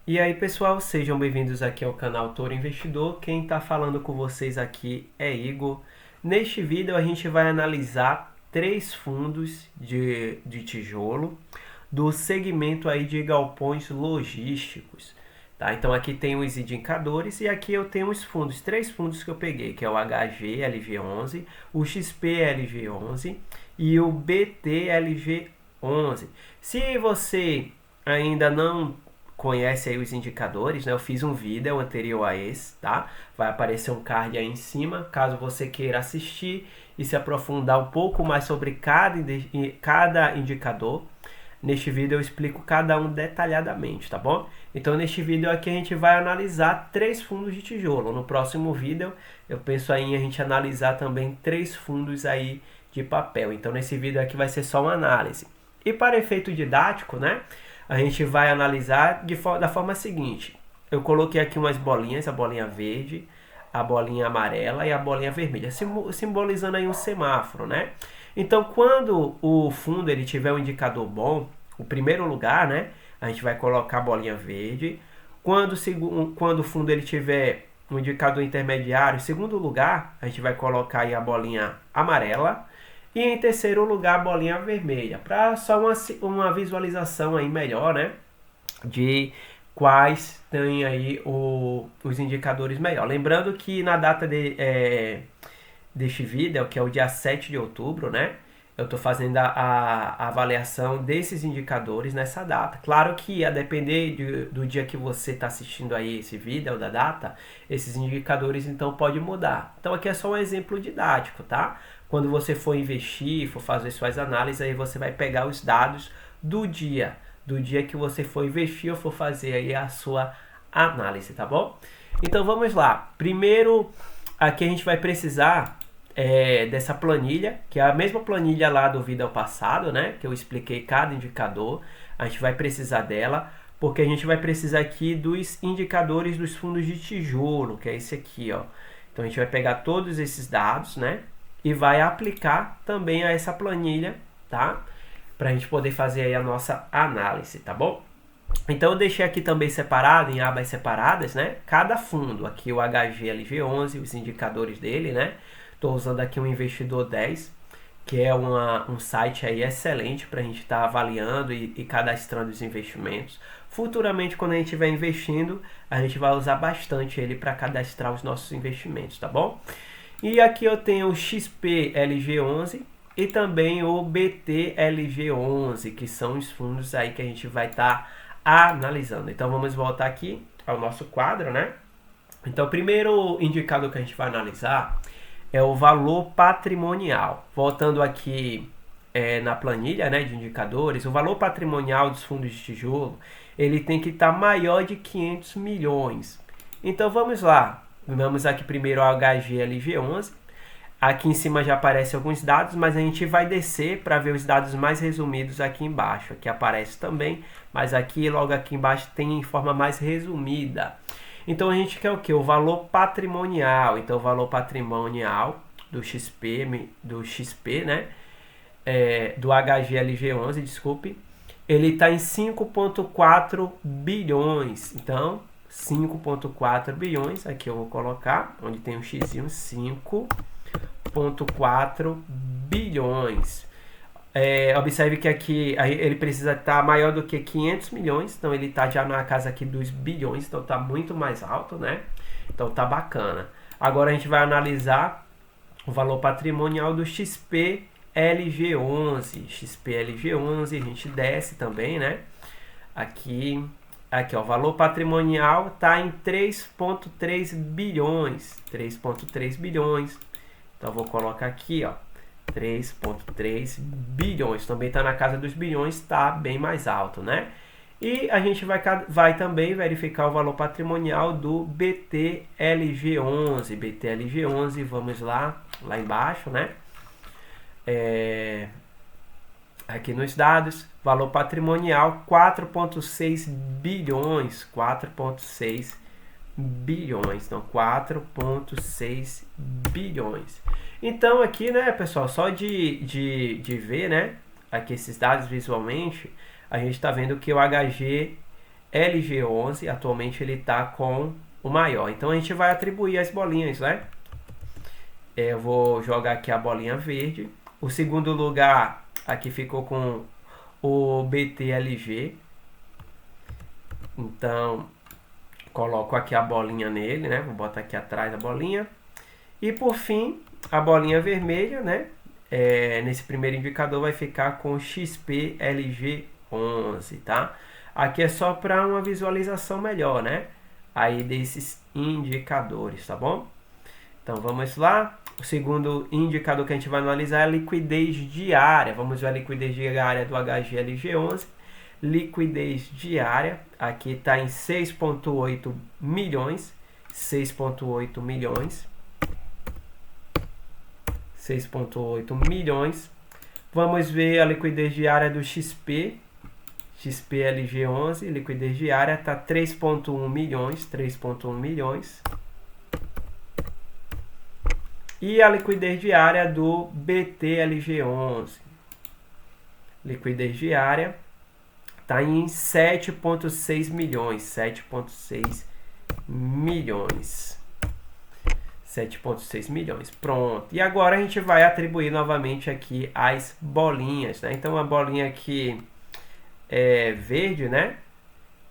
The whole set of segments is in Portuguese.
E aí, pessoal, sejam bem-vindos aqui ao canal Toro Investidor. Quem está falando com vocês aqui é Igor. Neste vídeo a gente vai analisar três fundos de tijolo do segmento aí de galpões logísticos. Tá? Então aqui tem os indicadores e aqui eu tenho os fundos, três fundos que eu peguei, que é o HGLG11, o XPLG11 e o BTLG11. Se você ainda não conhece aí os indicadores, né? Eu fiz um vídeo anterior a esse, tá? Vai aparecer um card aí em cima, caso você queira assistir e se aprofundar um pouco mais sobre cada indicador. Neste vídeo eu explico cada um detalhadamente, tá bom? Então neste vídeo aqui a gente vai analisar três fundos de tijolo. No próximo vídeo eu penso aí em a gente analisar também três fundos aí de papel. Então nesse vídeo aqui vai ser só uma análise. E para efeito didático, né? A gente vai analisar da forma seguinte. Eu coloquei aqui umas bolinhas, a bolinha verde, a bolinha amarela e a bolinha vermelha, simbolizando aí um semáforo, né? Então, quando o fundo ele tiver um indicador bom, o primeiro lugar, né? A gente vai colocar a bolinha verde. Quando o fundo ele tiver um indicador intermediário, segundo lugar, a gente vai colocar aí a bolinha amarela. E em terceiro lugar, a bolinha vermelha, para só uma visualização aí melhor, né? De quais tem aí os indicadores melhor. Lembrando que na data deste vídeo, que é o dia 7 de outubro, né? Eu estou fazendo a avaliação desses indicadores nessa data. Claro que a depender do dia que você está assistindo aí esse vídeo, da data, esses indicadores então podem mudar. Então aqui é só um exemplo didático, tá? Quando você for investir, for fazer suas análises, aí você vai pegar os dados do dia que você for investir ou for fazer aí a sua análise, tá bom? Então vamos lá. Primeiro, aqui a gente vai precisar dessa planilha, que é a mesma planilha lá do vídeo passado, né? Que eu expliquei cada indicador. A gente vai precisar dela, porque a gente vai precisar aqui dos indicadores dos fundos de tijolo, que é esse aqui, ó. Então a gente vai pegar todos esses dados, né? E vai aplicar também a essa planilha, tá? Para a gente poder fazer aí a nossa análise, tá bom? Então eu deixei aqui também separado, em abas separadas, né? Cada fundo, aqui o HGLG11, os indicadores dele, né? Estou usando aqui o Investidor 10, que é um site aí excelente para a gente estar avaliando e cadastrando os investimentos. Futuramente, quando a gente estiver investindo, a gente vai usar bastante ele para cadastrar os nossos investimentos, tá bom? E aqui eu tenho o XPLG11 e também o BTLG11, que são os fundos aí que a gente vai estar analisando. Então vamos voltar aqui ao nosso quadro, né? Então o primeiro indicador que a gente vai analisar é o valor patrimonial. Voltando aqui na planilha, né, de indicadores, o valor patrimonial dos fundos de tijolo, ele tem que estar maior de 500 milhões. Então vamos lá. Vamos aqui primeiro ao HGLG11. Aqui em cima já aparecem alguns dados, mas a gente vai descer para ver os dados mais resumidos aqui embaixo. Aqui aparece também, mas aqui logo aqui embaixo tem em forma mais resumida. Então a gente quer o que? O valor patrimonial. Então o valor patrimonial do XP, né? Do HGLG11, desculpe. Ele está em 5,4 bilhões. Então 5,4 bilhões, aqui eu vou colocar, onde tem um xizinho, 5,4 bilhões. Observe que aqui ele precisa estar maior do que 500 milhões, então ele está já na casa aqui dos bilhões, então está muito mais alto, né? Então tá bacana. Agora a gente vai analisar o valor patrimonial do XPLG11. XPLG11, a gente desce também, né? Aqui, ó, o valor patrimonial está em 3,3 bilhões. 3,3 bilhões. Então, vou colocar aqui, ó, 3,3 bilhões. Também está na casa dos bilhões, está bem mais alto, né? E a gente vai também verificar o valor patrimonial do BTLG11. BTLG11, vamos lá embaixo, né? Aqui nos dados, valor patrimonial 4,6 bilhões, 4,6 bilhões, então 4,6 bilhões. Então aqui, né, pessoal, só de ver, né, aqui esses dados visualmente, a gente está vendo que o HG LG11, atualmente ele está com o maior. Então a gente vai atribuir as bolinhas, né? Eu vou jogar aqui a bolinha verde. O segundo lugar aqui ficou com o BTLG. Então, coloco aqui a bolinha nele, né? Vou botar aqui atrás a bolinha. E por fim, a bolinha vermelha, né? Nesse primeiro indicador vai ficar com XPLG11, tá? Aqui é só para uma visualização melhor, né? Aí desses indicadores, tá bom? Então vamos lá. O segundo indicador que a gente vai analisar é a liquidez diária. Vamos ver a liquidez diária do HGLG11. Liquidez diária, aqui está em 6,8 milhões. 6,8 milhões. 6,8 milhões. Vamos ver a liquidez diária do XPLG11, liquidez diária está 3,1 milhões, 3,1 milhões. E a liquidez diária do BTLG11, liquidez diária está em 7,6 milhões, 7,6 milhões. 7,6 milhões. Pronto. E agora a gente vai atribuir novamente aqui as bolinhas, né? Então a bolinha aqui é verde, né?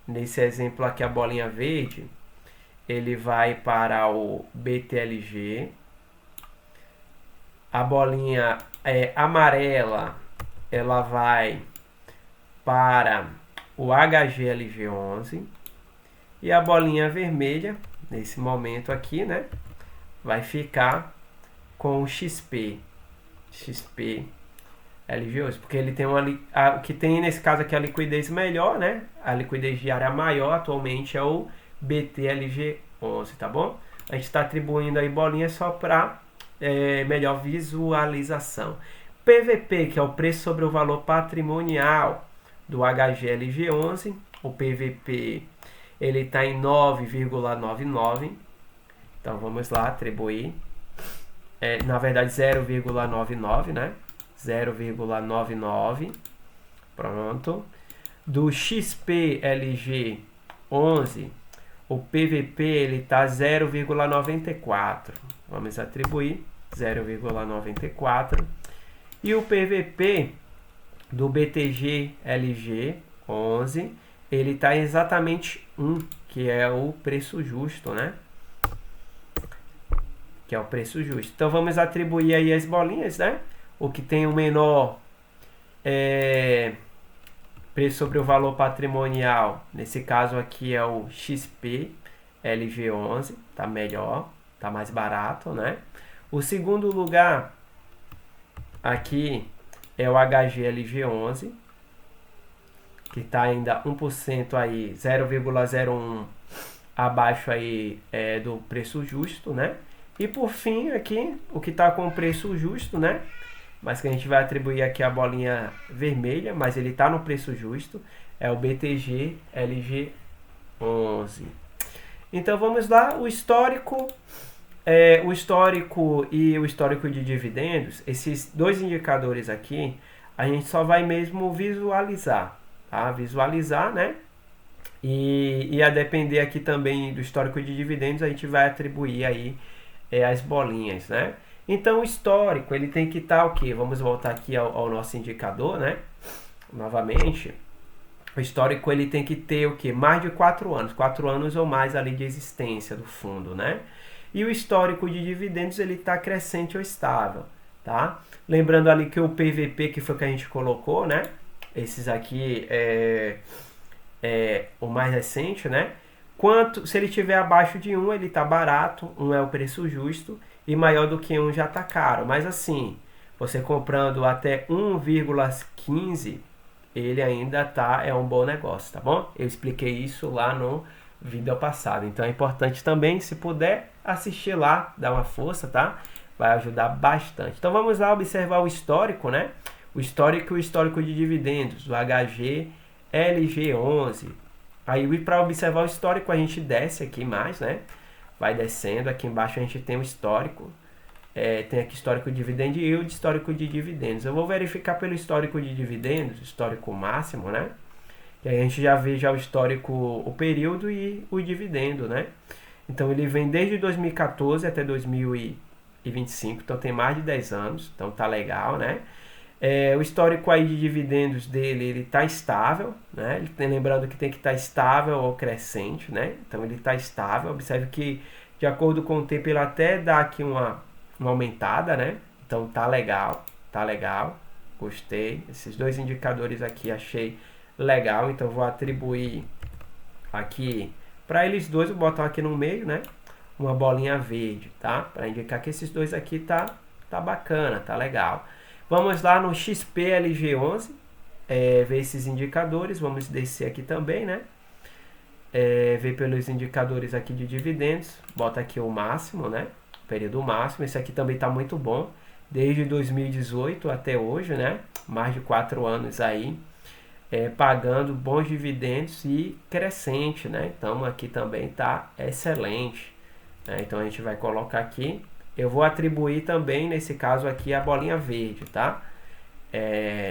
Nesse exemplo aqui a bolinha verde, ele vai para o BTLG. A bolinha amarela, ela vai para o HGLG11. E a bolinha vermelha, nesse momento aqui, né? Vai ficar com o XPLG11, porque ele tem o que tem nesse caso aqui a liquidez melhor, né? A liquidez diária maior atualmente é o BTLG11, tá bom? A gente está atribuindo aí bolinhas só para melhor visualização. PVP, que é o preço sobre o valor patrimonial do HGLG11, o PVP ele está em 9,99. Então vamos lá, atribuir. Na verdade 0,99, né? 0,99. Pronto. Do XPLG11, o PVP ele está 0,94. Vamos atribuir 0,94. E o PVP do BTG-LG11, ele está exatamente 1, que é o preço justo, né? Que é o preço justo. Então vamos atribuir aí as bolinhas, né? O que tem o menor preço sobre o valor patrimonial, nesse caso aqui é o XPLG11, tá melhor, tá mais barato, né? O segundo lugar aqui é o HGLG11, que está ainda 1% aí, 0,01 abaixo aí do preço justo, né? E por fim aqui, o que está com o preço justo, né? Mas que a gente vai atribuir aqui a bolinha vermelha, mas ele está no preço justo, é o BTG LG11. Então vamos lá, o histórico e o histórico de dividendos, esses dois indicadores aqui, a gente só vai mesmo visualizar, tá? Visualizar, né? E a depender aqui também do histórico de dividendos, a gente vai atribuir aí as bolinhas, né? Então o histórico, ele tem que estar o quê? Vamos voltar aqui ao nosso indicador, né? Novamente, o histórico ele tem que ter o quê? Mais de 4 anos, 4 anos ou mais ali de existência do fundo, né? E o histórico de dividendos, ele está crescente ou estável, tá? Lembrando ali que o PVP, que foi o que a gente colocou, né? Esses aqui o mais recente, né? Se ele tiver abaixo de 1, ele está barato, 1 é o preço justo, e maior do que 1 já está caro. Mas assim, você comprando até 1,15, ele ainda é um bom negócio, tá bom? Eu expliquei isso lá no vídeo passado. Então é importante também, se puder, assistir lá, dar uma força, tá? Vai ajudar bastante. Então vamos lá observar o histórico, né? O histórico de dividendos, do HGLG11. Aí para observar o histórico a gente desce aqui mais, né? Vai descendo, aqui embaixo a gente tem o histórico. Tem aqui histórico de dividend yield, histórico de dividendos. Eu vou verificar pelo histórico de dividendos, histórico máximo, né? E aí a gente já vê já o histórico, o período e o dividendo, né? Então ele vem desde 2014 até 2025, então tem mais de 10 anos, então tá legal, né? O histórico aí de dividendos dele, ele está estável, né? Lembrando que tem que estar estável ou crescente, né? Então ele está estável. Observe que de acordo com o tempo ele até dá aqui uma aumentada, né? Então tá legal, tá legal. Gostei. Esses dois indicadores aqui achei legal, então vou atribuir aqui para eles dois, vou botar aqui no meio, né? Uma bolinha verde, tá? Para indicar que esses dois aqui tá bacana, tá legal. Vamos lá no XPLG11, ver esses indicadores. Vamos descer aqui também, né? Ver pelos indicadores aqui de dividendos. Bota aqui o máximo, né? Período máximo. Esse aqui também está muito bom. Desde 2018 até hoje, né? Mais de 4 anos aí. Pagando bons dividendos e crescente, né? Então aqui também está excelente. Né? Então a gente vai colocar aqui. Eu vou atribuir também, nesse caso aqui, a bolinha verde, tá?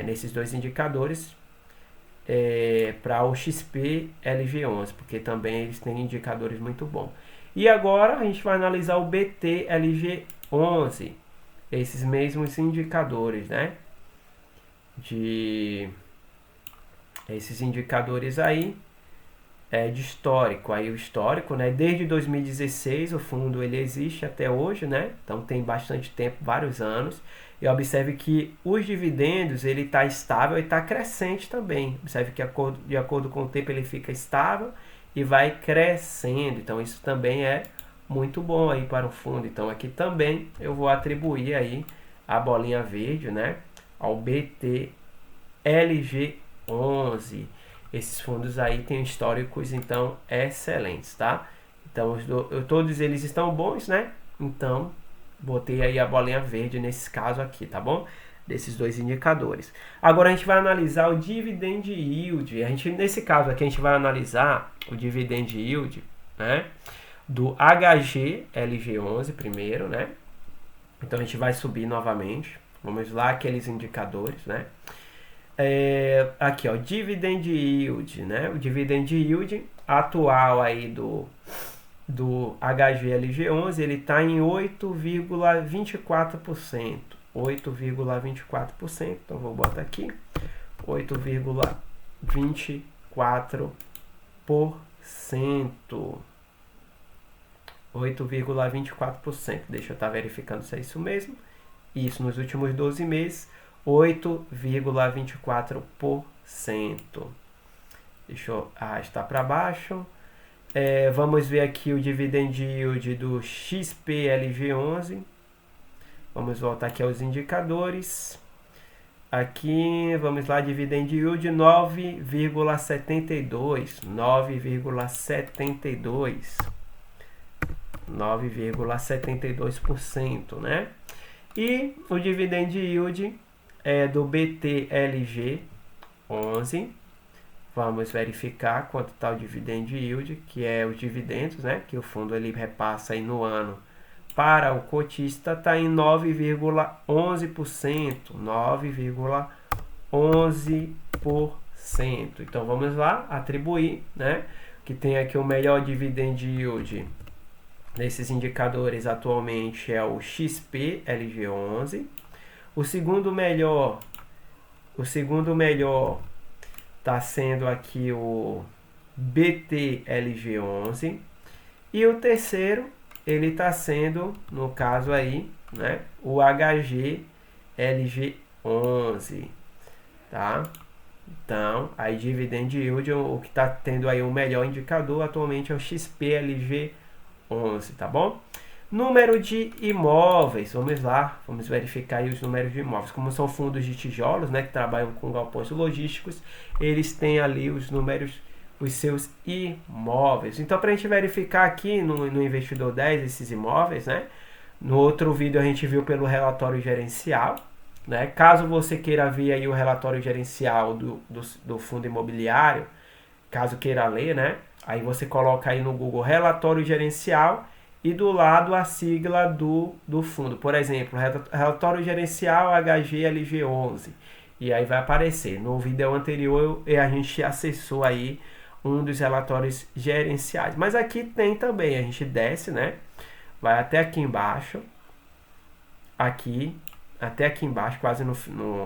Nesses dois indicadores, para o XP LG11, porque também eles têm indicadores muito bons. E agora a gente vai analisar o BT LG11, esses mesmos indicadores, né? Esses indicadores aí, de histórico, aí o histórico, né? Desde 2016 o fundo ele existe até hoje, né? Então tem bastante tempo, vários anos. E observe que os dividendos ele está estável e está crescente também. Observe que de acordo com o tempo ele fica estável e vai crescendo. Então isso também é muito bom aí para o fundo. Então aqui também eu vou atribuir aí a bolinha verde, né? Ao BT LG11. Esses fundos aí têm históricos, então, excelentes, tá? Então, todos eles estão bons, né? Então, botei aí a bolinha verde nesse caso aqui, tá bom? Desses dois indicadores. Agora, a gente vai analisar o Dividend Yield. Nesse caso aqui, a gente vai analisar o Dividend Yield, né? Do HGLG11 primeiro, né? Então, a gente vai subir novamente. Vamos lá, aqueles indicadores, né? Aqui, ó, Dividend Yield, né? O Dividend Yield atual aí do HGLG11, ele está em 8,24%. 8,24%, então vou botar aqui 8,24%. 8,24%. Deixa eu estar verificando se é isso mesmo. Isso nos últimos 12 meses. 8,24%. Deixa eu arrastar para baixo. Vamos ver aqui o Dividend Yield do XPLG11. Vamos voltar aqui aos indicadores. Aqui, vamos lá, Dividend Yield 9,72. 9,72%, né? E o Dividend Yield do BTLG11. Vamos verificar quanto está o Dividend Yield, que é os dividendos, né? Que o fundo ele repassa aí no ano para o cotista, está em 9,11%. 9,11%. Então vamos lá, atribuir, né? Que tem aqui o melhor Dividend Yield nesses indicadores atualmente é o XPLG11. O segundo melhor está sendo aqui o BTLG11. E o terceiro, ele está sendo, no caso aí, né, o HGLG11. Tá? Então, aí Dividend Yield, o que está tendo aí o melhor indicador atualmente é o XPLG11, tá bom? Número de imóveis, vamos lá, vamos verificar aí os números de imóveis. Como são fundos de tijolos, né, que trabalham com galpões logísticos, eles têm ali os números, os seus imóveis. Então, para a gente verificar aqui no Investidor 10 esses imóveis, né, no outro vídeo a gente viu pelo relatório gerencial, né, caso você queira ver aí o relatório gerencial do fundo imobiliário, caso queira ler, né, aí você coloca aí no Google relatório gerencial e do lado a sigla do fundo. Por exemplo, relatório gerencial HGLG11. E aí vai aparecer. No vídeo anterior a gente acessou aí um dos relatórios gerenciais. Mas aqui tem também, a gente desce, né? Vai até aqui embaixo. Aqui, até aqui embaixo, quase no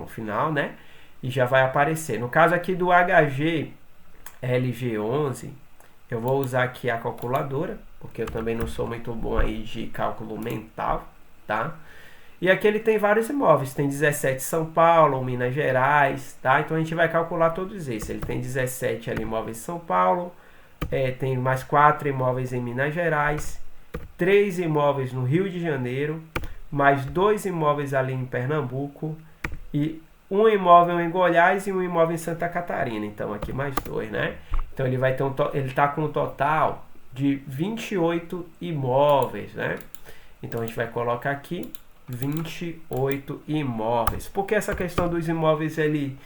final, né? E já vai aparecer. No caso aqui do HGLG11, eu vou usar aqui a calculadora, porque eu também não sou muito bom aí de cálculo mental, tá? E aqui ele tem vários imóveis, tem 17 São Paulo, Minas Gerais, tá? Então a gente vai calcular todos esses. Ele tem 17 ali imóveis em São Paulo, tem mais 4 imóveis em Minas Gerais, 3 imóveis no Rio de Janeiro, mais 2 imóveis ali em Pernambuco e um imóvel em Goiás e um imóvel em Santa Catarina. Então aqui mais 2, né? Então ele vai ter ele tá com um total de 28 imóveis, né? Então a gente vai colocar aqui 28 imóveis. Por que essa questão dos imóveis ele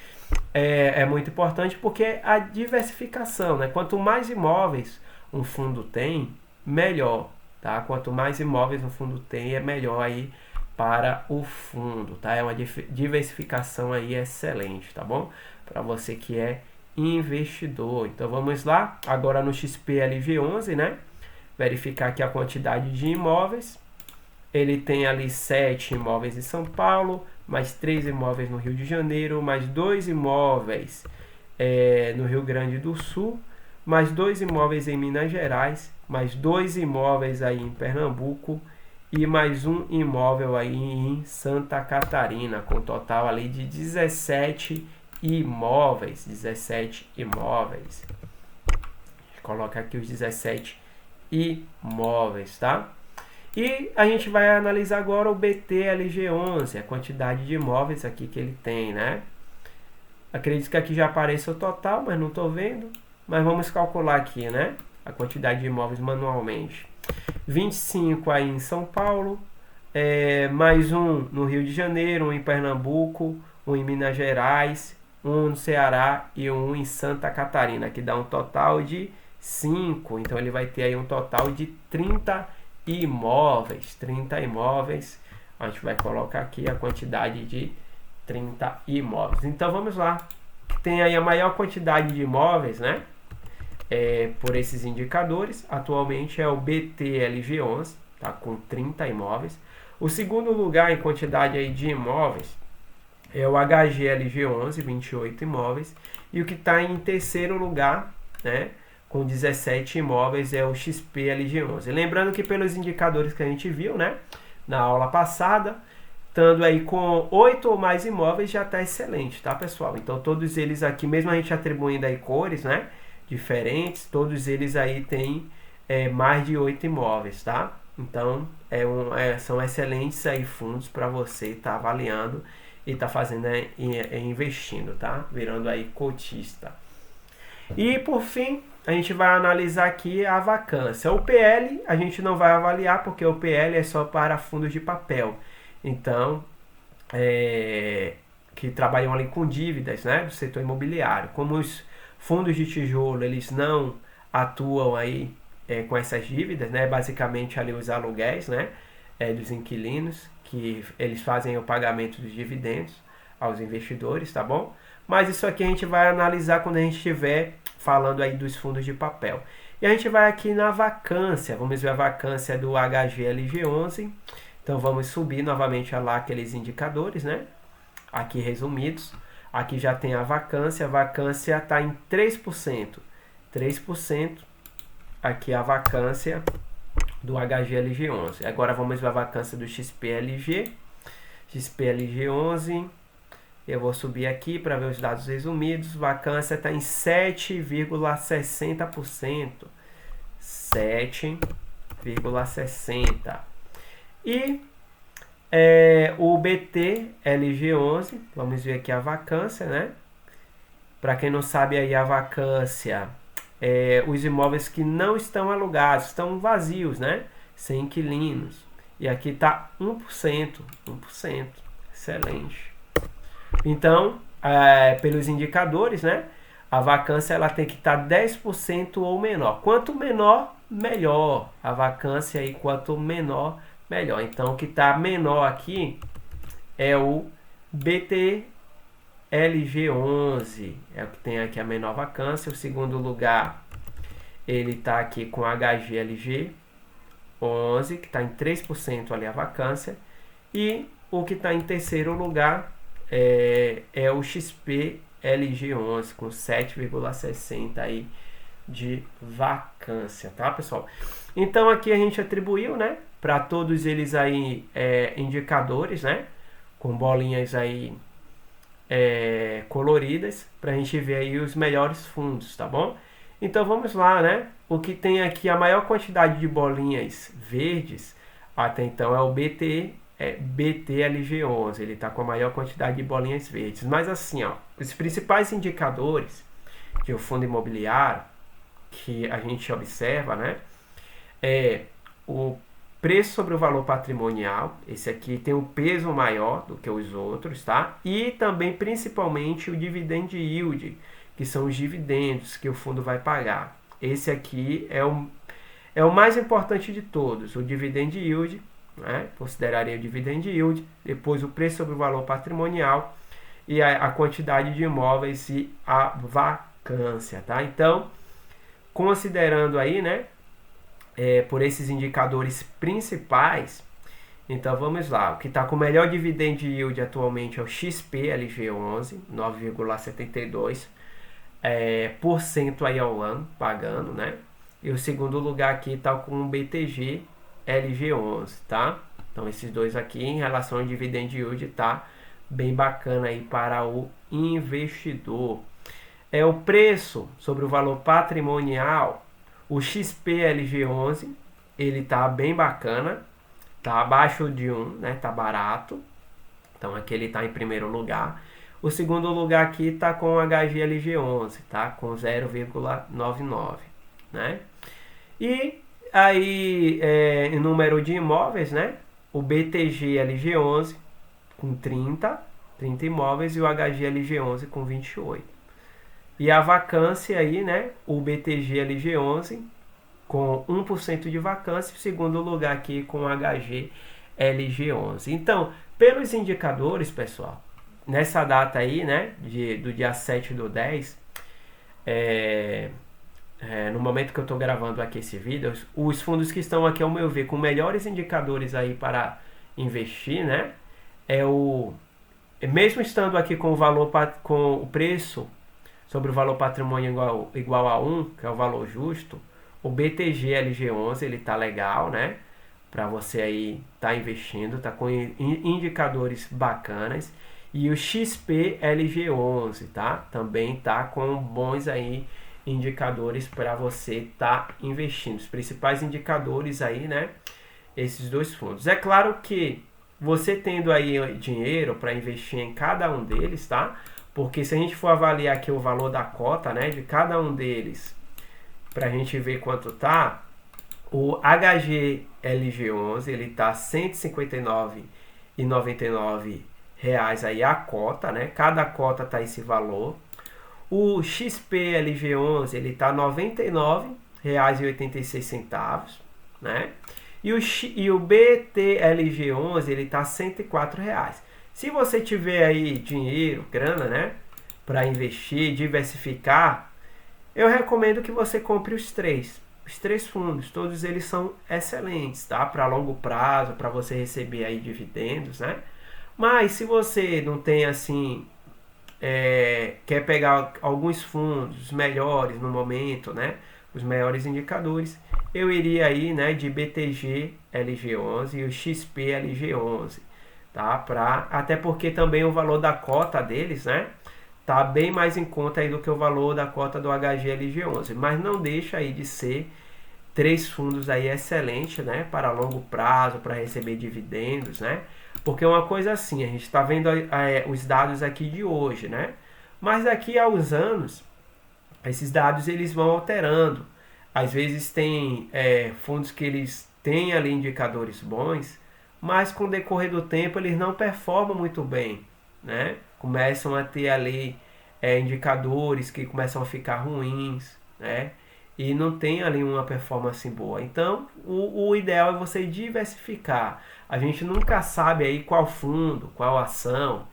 é muito importante? Porque a diversificação, né? Quanto mais imóveis um fundo tem, melhor, tá? Quanto mais imóveis um fundo tem, é melhor aí para o fundo, tá? É uma diversificação aí excelente, tá bom? Para você que é investidor. Então vamos lá, agora no XPLG11, né? Verificar aqui a quantidade de imóveis. Ele tem ali 7 imóveis em São Paulo, mais 3 imóveis no Rio de Janeiro, mais 2 imóveis no Rio Grande do Sul, mais 2 imóveis em Minas Gerais, mais 2 imóveis aí em Pernambuco e mais um imóvel aí em Santa Catarina, com total ali de 17 imóveis. 17 imóveis. Coloca aqui os 17 imóveis, tá? E a gente vai analisar agora o BTLG11, a quantidade de imóveis aqui que ele tem, né? Acredito que aqui já apareça o total, mas não estou vendo. Mas vamos calcular aqui, né? A quantidade de imóveis manualmente. 25 aí em São Paulo, mais um no Rio de Janeiro, um em Pernambuco, um em Minas Gerais, um no Ceará e um em Santa Catarina, que dá um total de 5. Então ele vai ter aí um total de 30 imóveis. 30 imóveis. A gente vai colocar aqui a quantidade de 30 imóveis. Então vamos lá. Tem aí a maior quantidade de imóveis, né? Por esses indicadores, atualmente é o BTLG11, tá, com 30 imóveis. O segundo lugar em quantidade aí de imóveis é o HGLG11, 28 imóveis. E o que está em terceiro lugar, né, com 17 imóveis, é o XPLG11. Lembrando que pelos indicadores que a gente viu, né, na aula passada, estando aí com 8 ou mais imóveis já está excelente, tá, pessoal? Então todos eles aqui, mesmo a gente atribuindo aí cores, né, diferentes, todos eles aí têm mais de 8 imóveis, tá? Então são excelentes aí fundos para você estar avaliando e estar fazendo investindo, tá? Virando aí cotista. E por fim, a gente vai analisar aqui a vacância. O PL a gente não vai avaliar porque o PL é só para fundos de papel. Então, que trabalham ali com dívidas, né, do setor imobiliário. Como os fundos de tijolo, eles não atuam aí com essas dívidas, né, basicamente ali os aluguéis, né, dos inquilinos, que eles fazem o pagamento dos dividendos aos investidores, tá bom? Mas isso aqui a gente vai analisar quando a gente estiver falando aí dos fundos de papel. E a gente vai aqui na vacância, vamos ver a vacância do HGLG11. Então vamos subir novamente lá aqueles indicadores, né? Aqui resumidos. Aqui já tem a vacância está em 3%. 3%. Aqui a vacância do HGLG11. Agora vamos ver a vacância do XPLG. XPLG11. Eu vou subir aqui para ver os dados resumidos. Vacância está em 7,60%. 7,60%. E o BTLG11, vamos ver aqui a vacância, né? Para quem não sabe aí a vacância, os imóveis que não estão alugados, estão vazios, né? Sem inquilinos. E aqui está 1%, 1%, excelente. Então, pelos indicadores, né? A vacância ela tem que estar 10% ou menor. Quanto menor, melhor. A vacância aí, quanto menor, melhor. Então, o que está menor aqui é o BTLG11, LG11 é o que tem aqui a menor vacância. O segundo lugar, ele está aqui com HGLG11, que está em 3% ali a vacância. E o que está em terceiro lugar é o XP-LG11, com 7,60 aí de vacância, tá, pessoal? Então aqui a gente atribuiu, né, para todos eles aí indicadores, né, com bolinhas aí coloridas, para a gente ver aí os melhores fundos, tá bom? Então vamos lá, né? O que tem aqui a maior quantidade de bolinhas verdes até então é o BTLG11, ele está com a maior quantidade de bolinhas verdes. Mas assim, ó, os principais indicadores de um fundo imobiliário que a gente observa, né, é o preço sobre o valor patrimonial. Esse aqui tem um peso maior do que os outros, tá? E também, principalmente, o dividend yield, que são os dividendos que o fundo vai pagar. Esse aqui é o mais importante de todos, o dividend yield, né? Consideraria o dividend yield, depois o preço sobre o valor patrimonial e a quantidade de imóveis e a vacância, tá? Então, considerando aí, né, por esses indicadores principais, então vamos lá. O que está com o melhor dividend yield atualmente é o XP-LG11, 9,72% aí ao ano, pagando, né? E o segundo lugar aqui está com o BTG-LG11, tá? Então esses dois aqui em relação ao dividend yield tá bem bacana aí para o investidor. O preço sobre o valor patrimonial, o XP-LG11, ele tá bem bacana, tá abaixo de 1, né? Tá barato. Então aqui ele tá em primeiro lugar. O segundo lugar aqui tá com o HGLG11, tá? Com 0,99, né? E aí, em número de imóveis, né? O BTG-LG11 com 30 imóveis e o HGLG11 com 28. E a vacância aí, né? O BTG-LG11 com 1% de vacância, segundo lugar aqui com o HGLG11. Então, pelos indicadores, pessoal, nessa data aí, né? Do dia 7/10, no momento que eu estou gravando aqui esse vídeo, os fundos que estão aqui, ao meu ver, com melhores indicadores aí para investir, né? Mesmo estando aqui com o valor, com o preço sobre o valor patrimônio igual a 1, que é o valor justo, o BTG-LG11, ele tá legal, né? Para você aí tá investindo, tá com indicadores bacanas. E o XP-LG11, tá? Também tá com bons aí indicadores para você tá investindo. Os principais indicadores aí, né? Esses dois fundos. É claro que você tendo aí dinheiro para investir em cada um deles, tá? Porque se a gente for avaliar aqui o valor da cota, né, de cada um deles, para a gente ver quanto tá, o HGLG11, ele tá R$ 159,99 aí a cota, né? Cada cota tá esse valor. O XP-LG11, ele tá R$ 99,86, né? E o BTLG11, ele tá R$ 104. Se você tiver aí dinheiro, grana, né, para investir, diversificar, eu recomendo que você compre os três fundos. Todos eles são excelentes, tá? Para longo prazo, para você receber aí dividendos, né? Mas se você não tem assim, quer pegar alguns fundos melhores no momento, né? Os melhores indicadores, eu iria aí, né, de BTG LG11 e o XP LG11. Tá? Até porque também o valor da cota deles, né, tá bem mais em conta aí do que o valor da cota do HGLG11, mas não deixa aí de ser três fundos aí excelentes, né, para longo prazo, para receber dividendos, né, porque uma coisa assim, a gente está vendo os dados aqui de hoje, né, mas daqui a uns anos, esses dados eles vão alterando, às vezes tem fundos que eles têm ali indicadores bons, mas com o decorrer do tempo eles não performam muito bem, né? Começam a ter ali indicadores que começam a ficar ruins, né? E não tem ali uma performance boa. Então, o ideal é você diversificar. A gente nunca sabe aí qual fundo, qual ação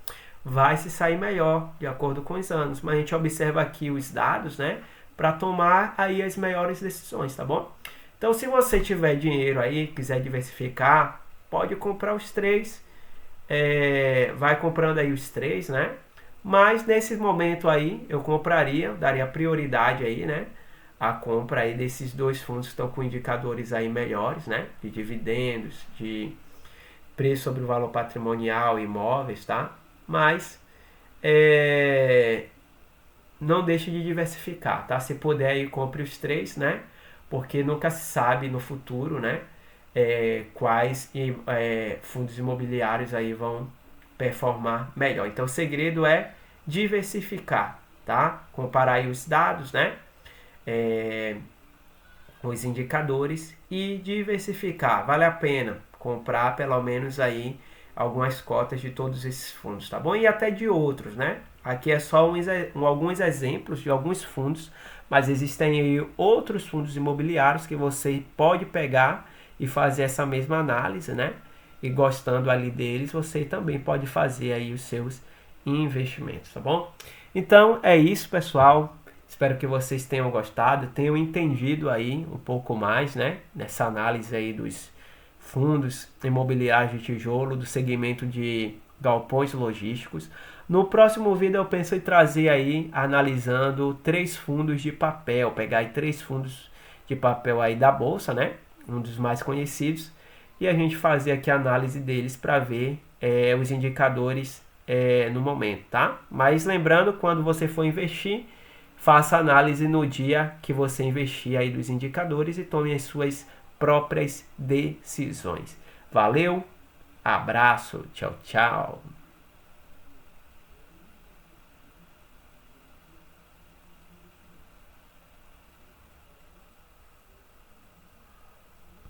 vai se sair melhor de acordo com os anos. Mas a gente observa aqui os dados, né, para tomar aí as melhores decisões, tá bom? Então, se você tiver dinheiro aí, quiser diversificar, pode comprar os três, vai comprando aí os três, né? Mas nesse momento aí, eu compraria, daria prioridade aí, né, a compra aí desses dois fundos que estão com indicadores aí melhores, né, de dividendos, de preço sobre o valor patrimonial, imóveis, tá? Mas não deixe de diversificar, tá? Se puder aí, compre os três, né? Porque nunca se sabe no futuro, né? Quais fundos imobiliários aí vão performar melhor. Então o segredo é diversificar, tá? Comparar aí os dados, né? Os indicadores e diversificar. Vale a pena comprar pelo menos aí algumas cotas de todos esses fundos, tá bom? E até de outros, né? Aqui é só alguns exemplos de alguns fundos, mas existem aí outros fundos imobiliários que você pode pegar e fazer essa mesma análise, né? E gostando ali deles, você também pode fazer aí os seus investimentos, tá bom? Então é isso, pessoal. Espero que vocês tenham gostado, tenham entendido aí um pouco mais, né? Nessa análise aí dos fundos imobiliários de tijolo, do segmento de galpões logísticos. No próximo vídeo eu penso em trazer aí, analisando 3 fundos de papel, pegar aí 3 fundos de papel aí da bolsa, né? Um dos mais conhecidos, e a gente fazer aqui a análise deles para ver os indicadores no momento, tá? Mas lembrando, quando você for investir, faça análise no dia que você investir aí dos indicadores e tome as suas próprias decisões. Valeu, abraço, tchau, tchau.